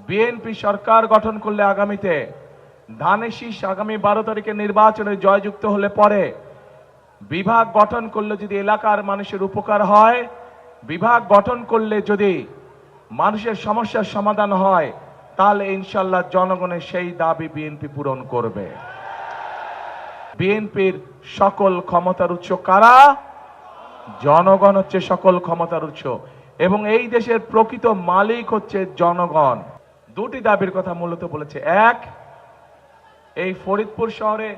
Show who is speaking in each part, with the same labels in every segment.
Speaker 1: BNP সরকার গঠন করলে আগামীতে ধানের শীষ আগামী 12 তারিখে নির্বাচনে জয়যুক্ত হলে পরে বিভাগ গঠন করলে যদি এলাকার মানুষের উপকার হয়, বিভাগ গঠন করলে যদি মানুষের সমস্যার সমাধান হয়, তাহলে ইনশাল্লাহ জনগণের সেই দাবি বিএনপি পূরণ করবে। বিএনপির সকল ক্ষমতার উৎস কারা? জনগণ হচ্ছে সকল ক্ষমতার উৎস এবং এই দেশের প্রকৃত মালিক হচ্ছে জনগণ। দুটি দাবির কথা মূলত বলেছে। এক, এই ফরিদপুর শহরে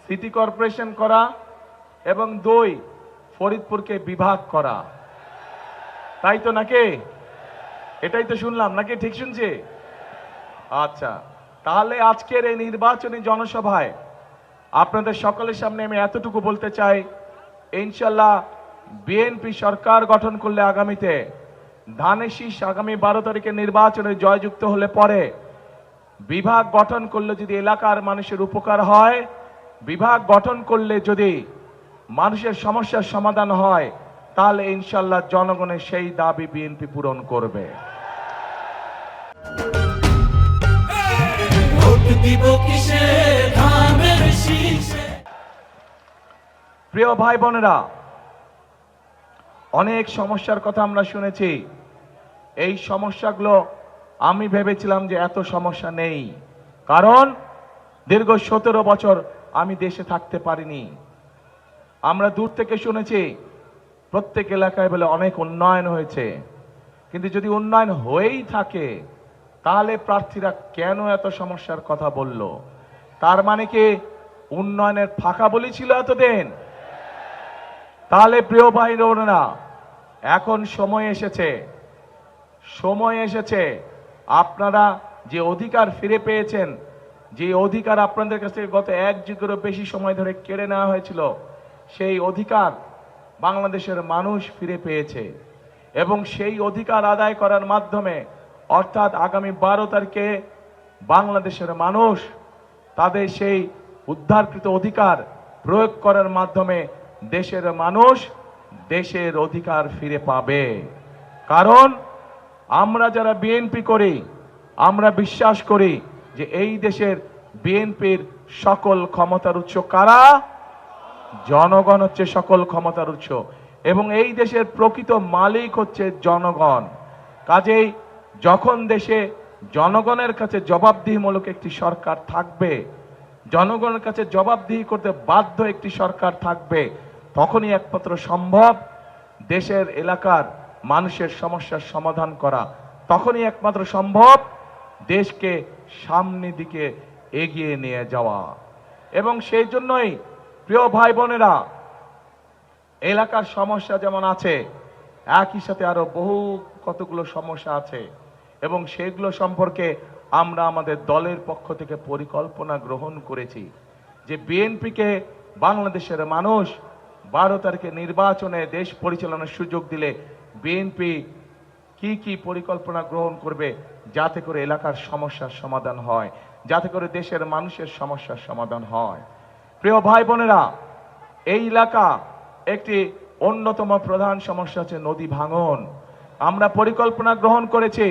Speaker 1: সিটি কর্পোরেশন করা এবং দুই, ফরিদপুরকে বিভাগ করা। তাই তো নাকি? এটাই তো শুনলাম নাকি? ঠিক শুনছি? আচ্ছা, তাহলে আজকের এই নির্বাচনী জনসভায় আপনাদের সকলের সামনে আমি এতটুকু বলতে চাই, ইনশাল্লাহ বিএনপি সরকার গঠন করলে আগামীতে ধানের শীষ আগামী 12 তারিখে নির্বাচনে জয়যুক্ত হলে পরে বিভাগ গঠন করলে যদি এলাকার মানুষের উপকার হয়, বিভাগ গঠন করলে যদি মানুষের সমস্যার সমাধান হয়, তাহলে ইনশাল্লাহ জনগণের সেই দাবি বিএনপি পূরণ করবে। প্রিয় ভাই বোনেরা, অনেক সমস্যার কথা আমরা শুনেছি। এই সমস্যাগুলো আমি ভেবেছিলাম যে এত সমস্যা নেই, কারণ দীর্ঘ 17 বছর আমি দেশে থাকতে পারিনি। আমরা দূর থেকে শুনেছি প্রত্যেক এলাকায় বলে অনেক উন্নয়ন হয়েছে, কিন্তু যদি উন্নয়ন হয়েই থাকে তাহলে প্রার্থীরা কেন এত সমস্যার কথা বলল? তার মানে কি উন্নয়নের ফাঁকা বলি ছিল এতদিন? তাহলে প্রিয় ভাই বোনেরা, এখন সময় এসেছে আপনারা যে অধিকার ফিরে পেয়েছেন, যে অধিকার আপনাদের কাছ থেকে গত 1 যুগেরও বেশি সময় ধরে কেড়ে নেওয়া হয়েছিল, সেই অধিকার বাংলাদেশের মানুষ ফিরে পেয়েছে এবং সেই অধিকার আদায় করার মাধ্যমে, অর্থাৎ আগামী 12 তারিখে বাংলাদেশের মানুষ তাদের সেই উদ্ধারকৃত অধিকার প্রয়োগ করার মাধ্যমে দেশের মানুষ দেশের অধিকার ফিরে পাবে। কারণ আমরা যারা বিএনপি করি, আমরা বিশ্বাস করি যে এই দেশের বিএনপির সকল ক্ষমতার উৎস কারা? জনগণ হচ্ছে সকল ক্ষমতার উৎস এবং এই দেশের প্রকৃত মালিক হচ্ছে জনগণ। কাজেই যখন দেশে জনগণের কাছে জবাবদিহিমূলক একটি সরকার থাকবে, জনগণের কাছে জবাবদিহি করতে বাধ্য একটি সরকার থাকবে, তখনই একমাত্র সম্ভব দেশের এলাকার মানুষের সমস্যার সমাধান করা, তখনই একমাত্র সম্ভব দেশকে সামনের দিকে এগিয়ে নিয়ে যাওয়া। এবং সেই জন্যই প্রিয় ভাই বোনেরা, এলাকার সমস্যা যেমন আছে, একই সাথে আরো বহু কতগুলো সমস্যা আছে এবং সেগুলো সম্পর্কে আমরা আমাদের দলের পক্ষ থেকে পরিকল্পনা গ্রহণ করেছি যে বিএনপিকে বাংলাদেশের মানুষ 12 তারিখে নির্বাচনে দেশ পরিচালনার সুযোগ দিলে বিএনপি কি কি পরিকল্পনা গ্রহণ করবে যাতে করে এলাকার সমস্যার সমাধান হয়, যাতে করে দেশের মানুষের সমস্যার সমাধান হয়। প্রিয় ভাই বোনেরা, এই এলাকা একটি অন্যতম প্রধান সমস্যা হচ্ছে নদী ভাঙন। আমরা পরিকল্পনা গ্রহণ করেছি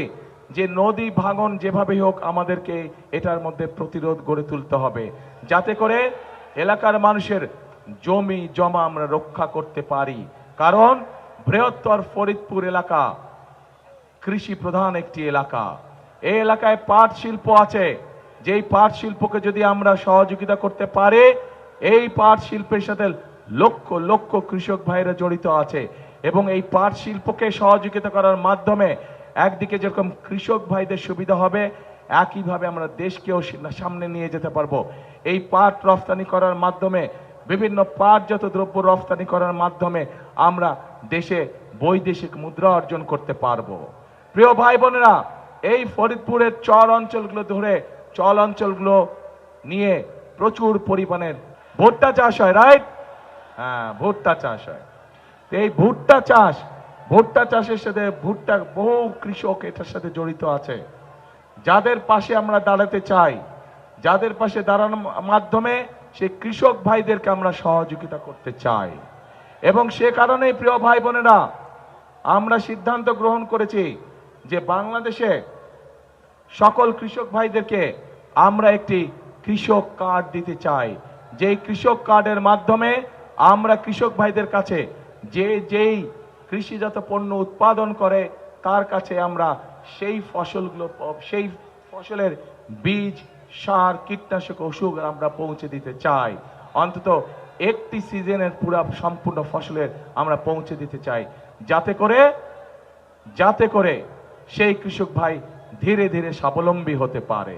Speaker 1: যে নদী ভাঙন যেভাবেই হোক আমাদেরকে এটার মধ্যে প্রতিরোধ গড়ে তুলতে হবে, যাতে করে এলাকার মানুষের জমি জমা আমরা রক্ষা করতে পারি। কারণ বৃহত্তর ফরিদপুর এলাকা কৃষি প্রধান একটি এলাকা। এই এলাকায় পাট শিল্প আছে, যেই পাট শিল্পকে যদি আমরা সহযোগিতা করতে পারি, এই পাট শিল্পের সাথে লক্ষ লক্ষ কৃষক ভাইরা জড়িত আছে এবং এই পাট শিল্পকে সহযোগিতা করার মাধ্যমে একদিকে যেরকম কৃষক ভাইদের সুবিধা হবে, একইভাবে আমরা দেশকেও সামনে নিয়ে যেতে পারবো। এই পাট রফতানি করার মাধ্যমে, বিভিন্ন পাটজাত দ্রব্য রফতানি করার মাধ্যমে আমরা দেশে বৈদেশিক মুদ্রা অর্জন করতে পারবো। প্রিয় ভাই বোনেরা, এই ফরিদপুরের চর অঞ্চলগুলো নিয়ে প্রচুর পরিমাণের ভুট্টা চাষ হয়, রাইট? হ্যাঁ, ভুট্টা চাষ হয়। এই ভুট্টা চাষের সাথে বহু কৃষক এটার সাথে জড়িত আছে, যাদের পাশে আমরা দাঁড়াতে চাই, যাদের পাশে দাঁড়ানোর মাধ্যমে সেই কৃষক ভাইদেরকে আমরা সহযোগিতা করতে চাই। এবং সে কারণেই প্রিয় ভাই বোনেরা, আমরা সিদ্ধান্ত গ্রহণ করেছি যে বাংলাদেশে সকল কৃষক ভাইদেরকে আমরা একটি কৃষক কার্ড দিতে চাই, যেই কৃষক কার্ডের মাধ্যমে আমরা কৃষক ভাইদের কাছে যেই কৃষিজাত পণ্য উৎপাদন করে তার কাছে আমরা সেই ফসলের বীজ, সার, কীটনাশক, ওষুধ আমরা পৌঁছে দিতে চাই। অন্তত একটি সিজনের সম্পূর্ণ ফসলের আমরা পৌঁছে দিতে চাই, যাতে করে সেই কৃষক ভাই ধীরে ধীরে স্বাবলম্বী হতে পারে।